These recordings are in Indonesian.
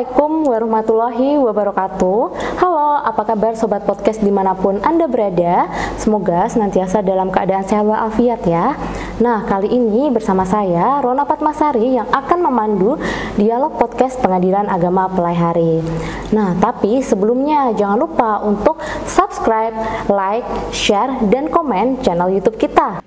Assalamualaikum warahmatullahi wabarakatuh. Halo, apa kabar sobat podcast dimanapun Anda berada? Semoga senantiasa dalam keadaan sehat walafiat ya. Nah, kali ini bersama saya Rona Patmasari yang akan memandu dialog podcast Pengadilan Agama Pelaihari. Nah, tapi sebelumnya jangan lupa untuk subscribe, like, share, dan komen channel YouTube kita.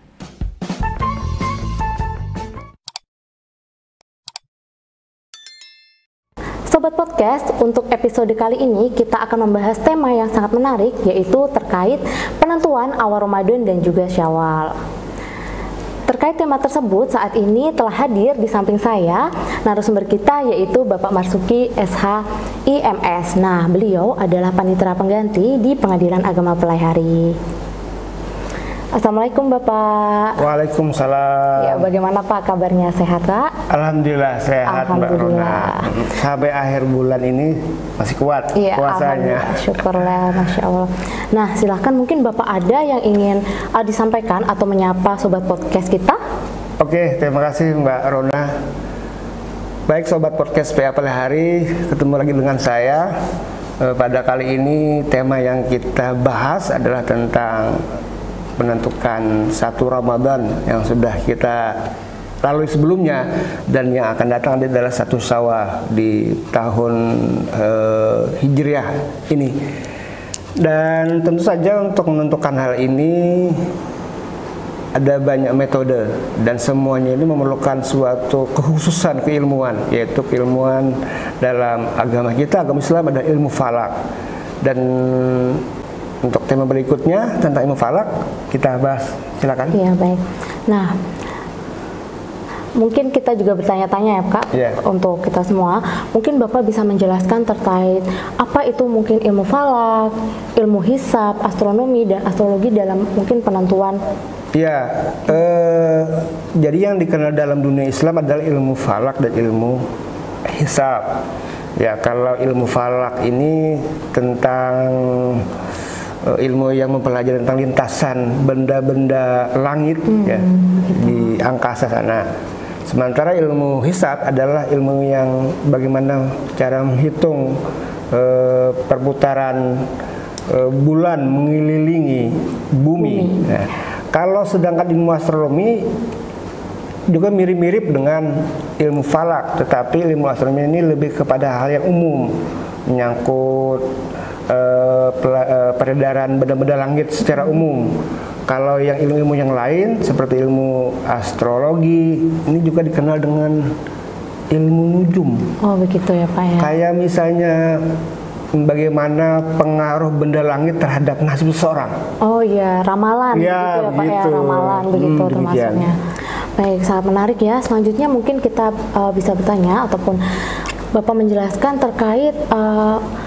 Sobat Podcast, untuk episode kali ini kita akan membahas tema yang sangat menarik, yaitu terkait penentuan awal Ramadan dan juga Syawal. Terkait tema tersebut, saat ini telah hadir di samping saya narasumber kita, yaitu Bapak Marsuki SH IMS. Nah, beliau adalah panitera pengganti di Pengadilan Agama Pelaihari. Assalamualaikum Bapak. Waalaikumsalam. Ya, bagaimana Pak kabarnya, sehat Pak? Alhamdulillah sehat Mbak Rona. Sampai akhir bulan ini masih kuat puasanya. Syukurlah, Masya Allah. Nah, silahkan mungkin Bapak ada yang ingin disampaikan atau menyapa sobat podcast kita? Oke, terima kasih Mbak Rona. Baik sobat podcast PA Pelaihari, ketemu lagi dengan saya. Pada kali ini tema yang kita bahas adalah tentang menentukan satu Ramadan yang sudah kita lalui sebelumnya dan yang akan datang adalah satu Syawal di tahun Hijriah ini. Dan tentu saja untuk menentukan hal ini ada banyak metode dan semuanya ini memerlukan suatu kekhususan keilmuan, yaitu keilmuan dalam agama kita, agama Islam, ada ilmu falak. Dan untuk tema berikutnya tentang ilmu falak kita bahas, silakan. Iya, baik. Nah, mungkin kita juga bertanya-tanya ya Kak, untuk kita semua. Mungkin Bapak bisa menjelaskan terkait apa itu mungkin ilmu falak, ilmu hisab, astronomi, dan astrologi dalam mungkin penentuan. Ya, jadi yang dikenal dalam dunia Islam adalah ilmu falak dan ilmu hisab. Ya, kalau ilmu falak ini tentang ilmu yang mempelajari tentang lintasan benda-benda langit ya di angkasa sana. Sementara ilmu hisab adalah ilmu yang bagaimana cara menghitung perputaran bulan mengelilingi bumi. Nah, kalau sedangkan ilmu astronomi juga mirip-mirip dengan ilmu falak, tetapi ilmu astronomi ini lebih kepada hal yang umum, menyangkut peredaran benda-benda langit secara umum. Kalau yang ilmu-ilmu yang lain seperti ilmu astrologi ini juga dikenal dengan ilmu nujum. Oh begitu ya Pak ya. Kayak misalnya bagaimana pengaruh benda langit terhadap nasib seseorang. Oh iya, ramalan ya, begitu ya Pak ya, ramalan begitu termasuknya. Baik, sangat menarik ya. Selanjutnya mungkin kita bisa bertanya ataupun Bapak menjelaskan terkait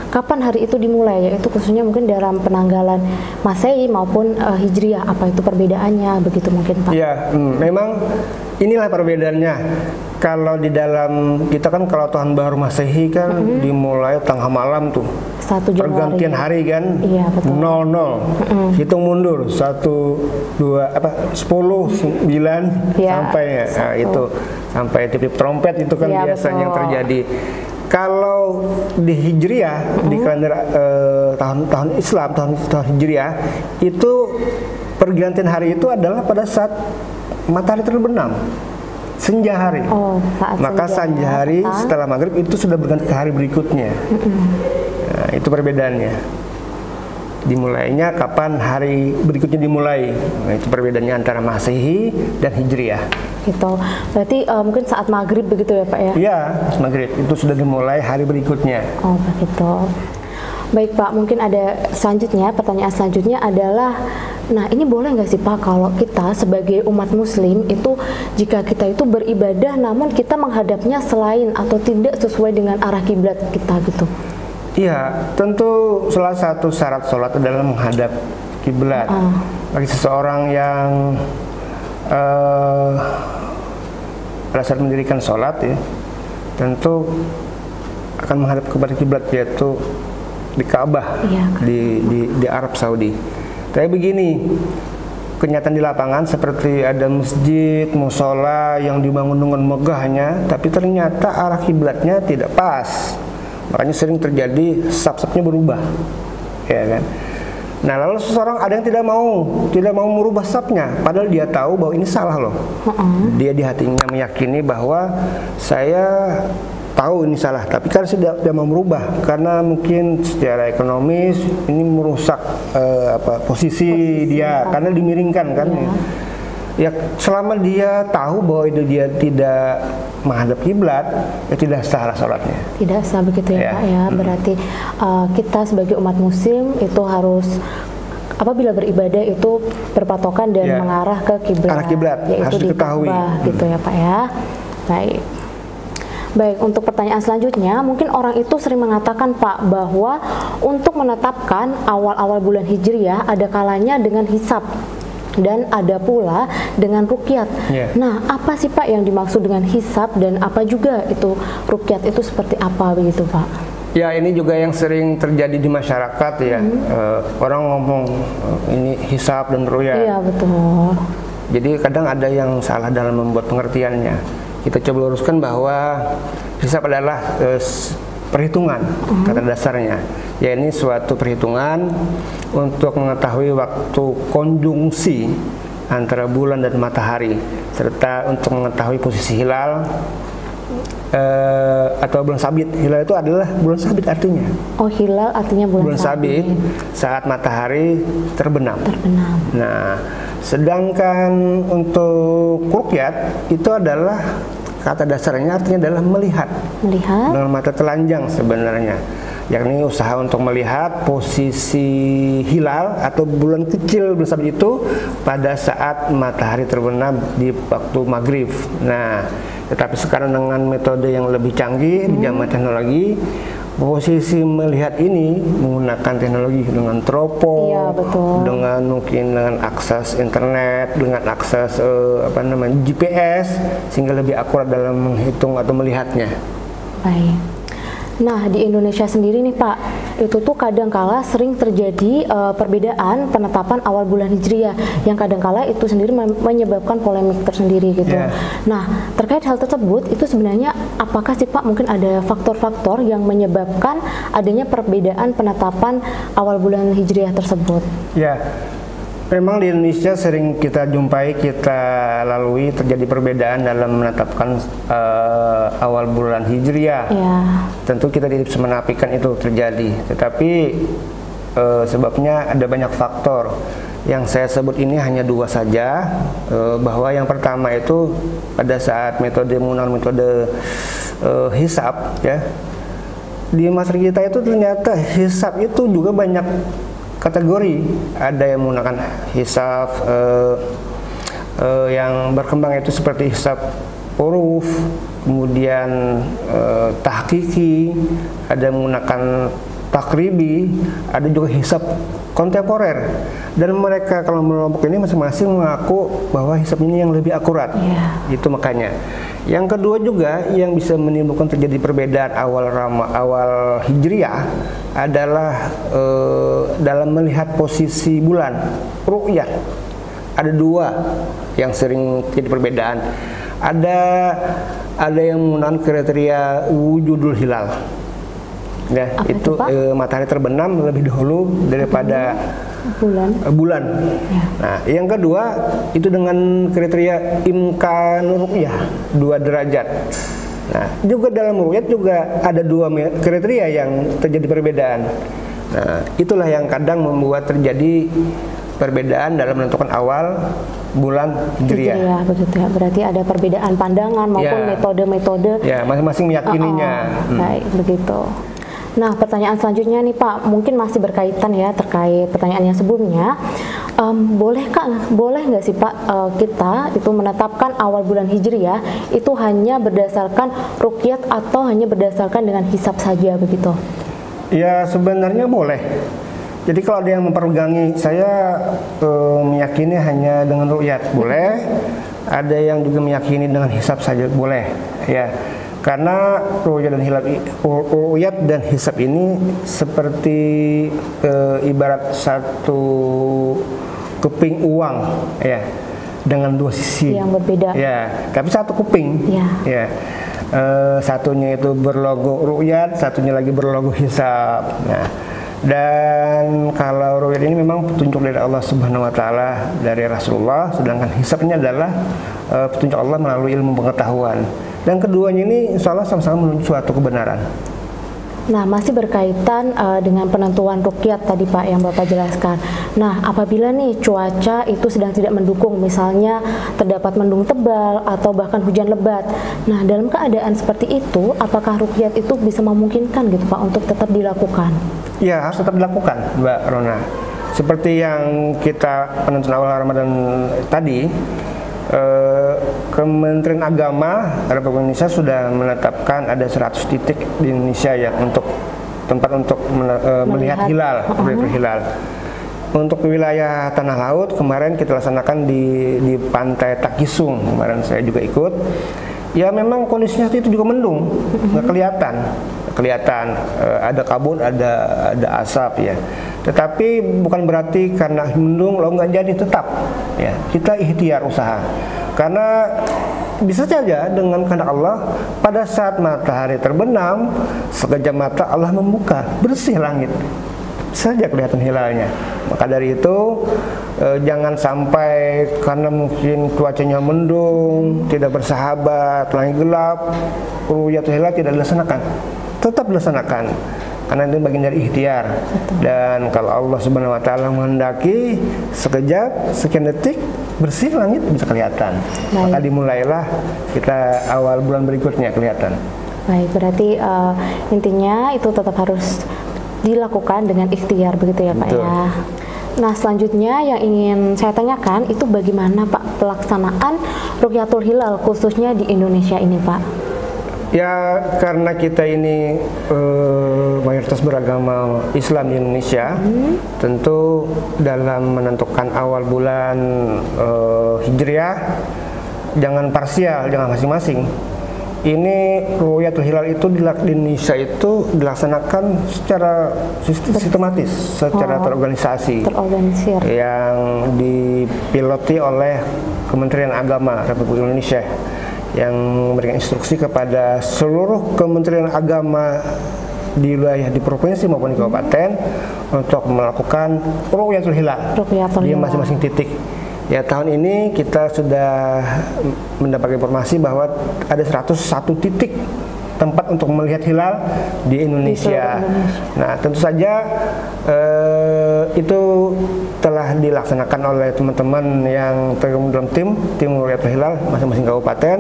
kapan hari itu dimulai, yaitu khususnya mungkin dalam penanggalan Masehi maupun Hijriah, apa itu perbedaannya, begitu mungkin Pak? Ya, memang inilah perbedaannya. Kalau di dalam kita kan kalau tahun baru Masehi kan dimulai tengah malam tuh, 1 Januari. Pergantian hari kan, iya, betul. 00, hitung mundur 1, 2, 10, 9 ya, sampai nah, itu sampai tip-tip trompet itu kan ya, biasanya yang terjadi. Kalau di Hijriah di kalender tahun Islam, tahun Hijriah itu pergantian hari itu adalah pada saat matahari terbenam, senja hari. Maka senja hari setelah maghrib itu sudah berganti ke hari berikutnya. Nah, itu perbedaannya. Dimulainya kapan hari berikutnya dimulai. Nah, itu perbedaannya antara Masehi dan Hijriah. Gitu. Berarti mungkin saat maghrib begitu ya Pak ya? Iya, maghrib itu sudah dimulai hari berikutnya. Oh begitu. Baik Pak, mungkin ada selanjutnya, pertanyaan selanjutnya adalah, nah ini boleh nggak sih Pak kalau kita sebagai umat muslim itu jika kita itu beribadah namun kita menghadapnya selain atau tidak sesuai dengan arah kiblat kita gitu? Iya, tentu salah satu syarat sholat adalah menghadap kiblat. Bagi seseorang yang pada saat mendirikan sholat ya, tentu akan menghadap kepada kiblat, yaitu di Ka'bah, di Arab Saudi. Tapi begini, kenyataan di lapangan seperti ada masjid, musola yang dibangun dengan megahnya, tapi ternyata arah kiblatnya tidak pas. Makanya sering terjadi sub-subnya berubah, ya kan. Nah lalu seseorang ada yang tidak mau merubah subnya, padahal dia tahu bahwa ini salah loh. Dia di hatinya meyakini bahwa saya tahu ini salah, tapi kan tidak mau merubah karena mungkin secara ekonomis ini merusak posisi dia karena dimiringkan kan. Ya selama dia tahu bahwa itu dia tidak menghadap kiblat, ya tidak sah sholatnya. Tidak sah begitu ya Pak ya. Berarti kita sebagai umat muslim itu harus apabila beribadah itu berpatokan dan mengarah ke kiblat, yaitu harus diketahui gitu ya Pak ya. Baik, untuk pertanyaan selanjutnya, mungkin orang itu sering mengatakan Pak bahwa untuk menetapkan awal-awal bulan Hijriah ada kalanya dengan hisab dan ada pula dengan ruqyat. Nah, apa sih Pak yang dimaksud dengan hisab dan apa juga itu ruqyat itu seperti apa begitu Pak? Ya, ini juga yang sering terjadi di masyarakat ya. Orang ngomong ini hisab dan ruqyat. Iya, betul. Jadi kadang ada yang salah dalam membuat pengertiannya. Kita coba luruskan bahwa hisab adalah perhitungan kata dasarnya. Ya, ini suatu perhitungan untuk mengetahui waktu konjungsi antara bulan dan matahari, serta untuk mengetahui posisi hilal atau bulan sabit. Hilal itu adalah bulan sabit artinya. Oh, hilal artinya bulan sabit saat matahari terbenam. Nah, sedangkan untuk ruqyat itu adalah kata dasarnya artinya adalah melihat dengan mata telanjang sebenarnya, yakni usaha untuk melihat posisi hilal atau bulan kecil bulan sabit itu pada saat matahari terbenam di waktu maghrib. Nah, tetapi sekarang dengan metode yang lebih canggih di zaman teknologi, posisi melihat ini menggunakan teknologi dengan teropong, dengan mungkin dengan akses internet, dengan akses GPS, sehingga lebih akurat dalam menghitung atau melihatnya. Baik. Nah, di Indonesia sendiri nih Pak, itu tuh kadangkala sering terjadi perbedaan penetapan awal bulan Hijriah yang kadangkala itu sendiri menyebabkan polemik tersendiri gitu. Nah, terkait hal tersebut itu sebenarnya apakah sih Pak mungkin ada faktor-faktor yang menyebabkan adanya perbedaan penetapan awal bulan Hijriah tersebut? Ya. Memang di Indonesia sering kita jumpai, kita lalui terjadi perbedaan dalam menetapkan awal bulan Hijriah. Tentu kita tidak bisa menafikan itu terjadi, tetapi sebabnya ada banyak faktor. Yang saya sebut ini hanya dua saja, bahwa yang pertama itu pada saat menggunakan metode hisab ya. Di masyarakat kita itu ternyata hisab itu juga banyak kategori. Ada yang menggunakan hisab yang berkembang itu seperti hisab huruf, kemudian tahqiqi, ada yang menggunakan takribi, ada juga hisab kontemporer. Dan mereka kalau kelompok ini masing-masing mengaku bahwa hisab ini yang lebih akurat. Itu makanya. Yang kedua juga yang bisa menimbulkan terjadi perbedaan awal Hijriah adalah dalam melihat posisi bulan, ruqyat. Ada dua yang sering terjadi perbedaan. Ada yang menggunakan kriteria wujudul hilal. Ya, itu matahari terbenam lebih dahulu daripada bulan. Nah, yang kedua itu dengan kriteria imkan ruqyah 2 derajat. Nah, juga dalam ruqyat juga ada 2 kriteria yang terjadi perbedaan. Nah, itulah yang kadang membuat terjadi perbedaan dalam menentukan awal bulan Hijriah. Begitu ya. Berarti ada perbedaan pandangan maupun metode-metode. Ya, masing-masing meyakininya. Baik, begitu. Nah, pertanyaan selanjutnya nih Pak, mungkin masih berkaitan ya terkait pertanyaan yang sebelumnya. Boleh nggak sih Pak kita itu menetapkan awal bulan Hijriah itu hanya berdasarkan ruqyat atau hanya berdasarkan dengan hisab saja begitu? Ya, sebenarnya boleh. Jadi kalau ada yang memperegangi, saya meyakini hanya dengan ruqyat, boleh. Ada yang juga meyakini dengan hisab saja, boleh. Ya. Karena ruqyat dan hisab ini seperti ibarat satu keping uang ya, dengan 2 sisi yang berbeda. Ya, tapi satu keping. Ya. Satunya itu berlogo ru'yat, satunya lagi berlogo hisab. Nah, dan kalau ru'yat ini memang petunjuk dari Allah Subhanahu wa taala, dari Rasulullah, sedangkan hisab ini adalah petunjuk Allah melalui ilmu pengetahuan. Dan keduanya ini insya Allah sama-sama menuju suatu kebenaran. Nah, masih berkaitan dengan penentuan ruqyat tadi Pak yang Bapak jelaskan. Nah, apabila nih cuaca itu sedang tidak mendukung, misalnya terdapat mendung tebal atau bahkan hujan lebat. Nah, dalam keadaan seperti itu, apakah ruqyat itu bisa memungkinkan gitu Pak untuk tetap dilakukan? Ya, harus tetap dilakukan, Mbak Rona. Seperti yang kita penentuan awal Ramadan tadi, Kementerian Agama Republik Indonesia sudah menetapkan ada 100 titik di Indonesia yang untuk tempat untuk melihat hilal, hilal. Untuk wilayah Tanah Laut kemarin kita laksanakan di Pantai Takisung, kemarin saya juga ikut. Ya memang kondisinya itu juga mendung, nggak kelihatan, ada kabut, ada asap ya. Tetapi bukan berarti karena mendung lo nggak jadi, tetap ya kita ikhtiar usaha, karena bisa saja dengan kehendak Allah pada saat matahari terbenam sekejap mata Allah membuka bersih langit, saja kelihatan hilalnya. Maka dari itu jangan sampai karena mungkin cuacanya mendung, tidak bersahabat, langit gelap, ru'yatul hilal tidak dilaksanakan. Tetap dilaksanakan, karena itu bagian dari ikhtiar. Dan kalau Allah Subhanahu wa taala menghendaki sekejap, sekian detik bersih langit bisa kelihatan. Maka dimulailah kita awal bulan berikutnya kelihatan. Baik, berarti intinya itu tetap harus dilakukan dengan ikhtiar begitu ya Pak. Betul. Ya. Nah, selanjutnya yang ingin saya tanyakan itu bagaimana Pak pelaksanaan Ruqyatul Hilal khususnya di Indonesia ini Pak? Ya, karena kita ini mayoritas beragama Islam di Indonesia, tentu dalam menentukan awal bulan Hijriah jangan parsial, jangan masing-masing. Ini Ruqyatul Hilal itu di Indonesia itu dilaksanakan secara sistematis, secara terorganisasi, yang dipiloti oleh Kementerian Agama Republik Indonesia, yang memberikan instruksi kepada seluruh Kementerian Agama di wilayah di provinsi maupun di kabupaten untuk melakukan Ruqyatul Hilal di masing-masing titik. Ya, tahun ini kita sudah mendapat informasi bahwa ada 101 titik tempat untuk melihat hilal di Indonesia. Nah, tentu saja itu telah dilaksanakan oleh teman-teman yang tergabung dalam tim Ruqyatul Hilal masing-masing kabupaten.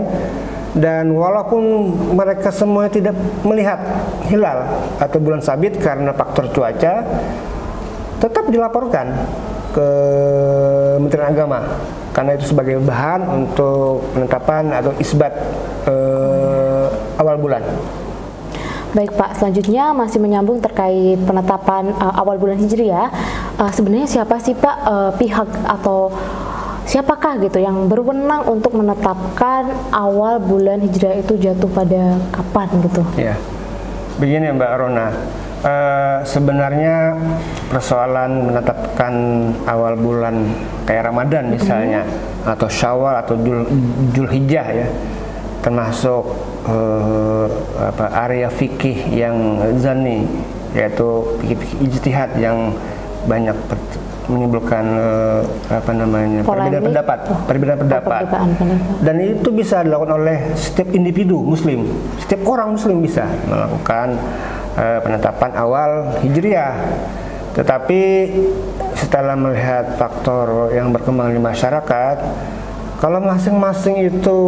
Dan walaupun mereka semua tidak melihat hilal atau bulan sabit karena faktor cuaca, tetap dilaporkan ke Kementerian Agama, karena itu sebagai bahan untuk penetapan atau isbat awal bulan. Baik Pak, selanjutnya masih menyambung terkait penetapan awal bulan Hijriah. Sebenarnya siapa sih Pak pihak atau siapakah gitu yang berwenang untuk menetapkan awal bulan Hijriah itu jatuh pada kapan gitu? Ya, begini Mbak Rona. Sebenarnya persoalan menetapkan awal bulan kayak Ramadan misalnya, atau Syawal atau Dzulhijjah ya, termasuk area fikih yang zani, yaitu fikih ijtihad yang banyak menimbulkan perbedaan pendapat. Dan itu bisa dilakukan oleh setiap individu muslim, setiap orang muslim bisa melakukan penetapan awal Hijriah. Tetapi setelah melihat faktor yang berkembang di masyarakat, kalau masing-masing itu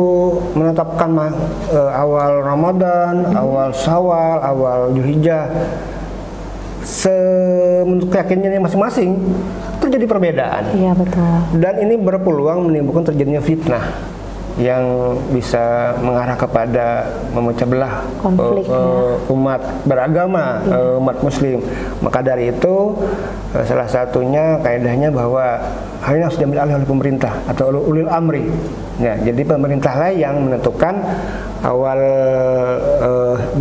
menetapkan awal Ramadan, awal Syawal, awal Dzulhijjah, menurut keyakinannya masing-masing, terjadi perbedaan. Iya, betul. Dan ini berpeluang menimbulkan terjadinya fitnah yang bisa mengarah kepada memecah belah umat beragama, umat muslim. Maka dari itu salah satunya kaidahnya bahwa hal ini harus diambil alih oleh pemerintah atau ulil amri. Ya, jadi pemerintahlah yang menentukan awal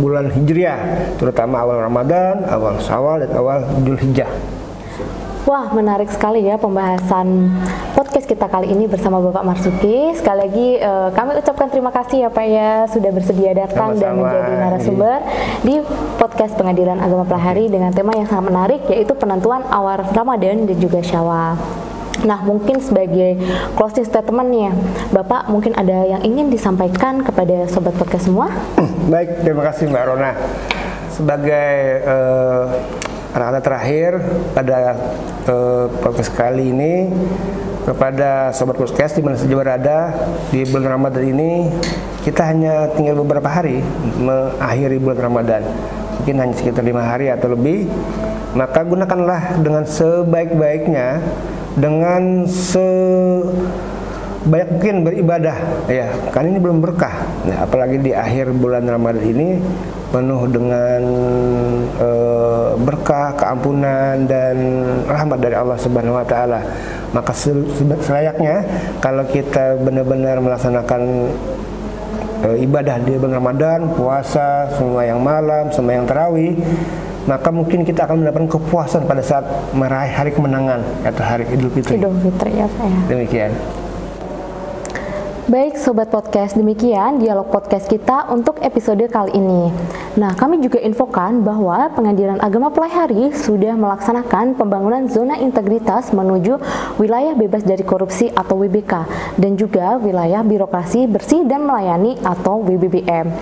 bulan Hijriah, terutama awal Ramadan, awal Syawal, dan awal Dzulhijjah. Wah, menarik sekali ya pembahasan podcast kita kali ini bersama Bapak Marzuki. Sekali lagi kami ucapkan terima kasih ya Pak ya sudah bersedia datang dan menjadi narasumber di podcast Pengadilan Agama Pelahari dengan tema yang sangat menarik, yaitu penentuan awal Ramadan dan juga Syawal. Nah, mungkin sebagai closing statement nih ya, Bapak mungkin ada yang ingin disampaikan kepada sobat podcast semua? Baik, terima kasih Mbak Rona. Sebagai kata terakhir pada podcast kali ini, kepada sobat podcast di mana saja berada di bulan Ramadan ini, kita hanya tinggal beberapa hari mengakhiri bulan Ramadan, mungkin hanya sekitar 5 hari atau lebih. Maka gunakanlah dengan sebaik-baiknya, dengan sebanyak mungkin beribadah ya, karena ini belum berkah. Nah, apalagi di akhir bulan Ramadan ini penuh dengan berkah, keampunan dan rahmat dari Allah Subhanahu wa taala. Maka selayaknya kalau kita benar-benar melaksanakan ibadah di bulan Ramadan, puasa, sembahyang malam, sembahyang tarawih, maka mungkin kita akan mendapatkan kepuasan pada saat meraih hari kemenangan atau hari Idul Fitri. Idul Fitri ya Pak ya. Demikian. Baik Sobat Podcast, demikian dialog podcast kita untuk episode kali ini. Nah, kami juga infokan bahwa Pengadilan Agama Pelahari sudah melaksanakan pembangunan zona integritas menuju wilayah bebas dari korupsi atau WBK dan juga wilayah birokrasi bersih dan melayani atau WBBM.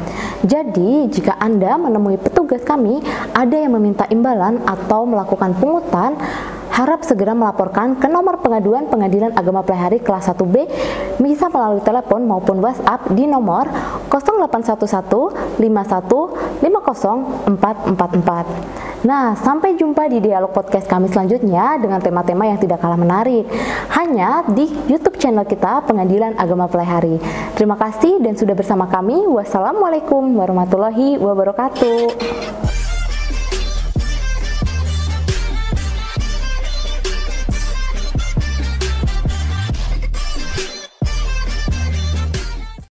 Jadi, jika Anda menemui petugas kami ada yang meminta imbalan atau melakukan pungutan, harap segera melaporkan ke nomor pengaduan Pengadilan Agama Pelahari kelas 1B, bisa melalui telepon maupun WhatsApp di nomor 0811 51 50 444. Nah, sampai jumpa di dialog podcast kami selanjutnya dengan tema-tema yang tidak kalah menarik, hanya di YouTube channel kita Pengadilan Agama Pelahari. Terima kasih dan sudah bersama kami. Wassalamualaikum warahmatullahi wabarakatuh.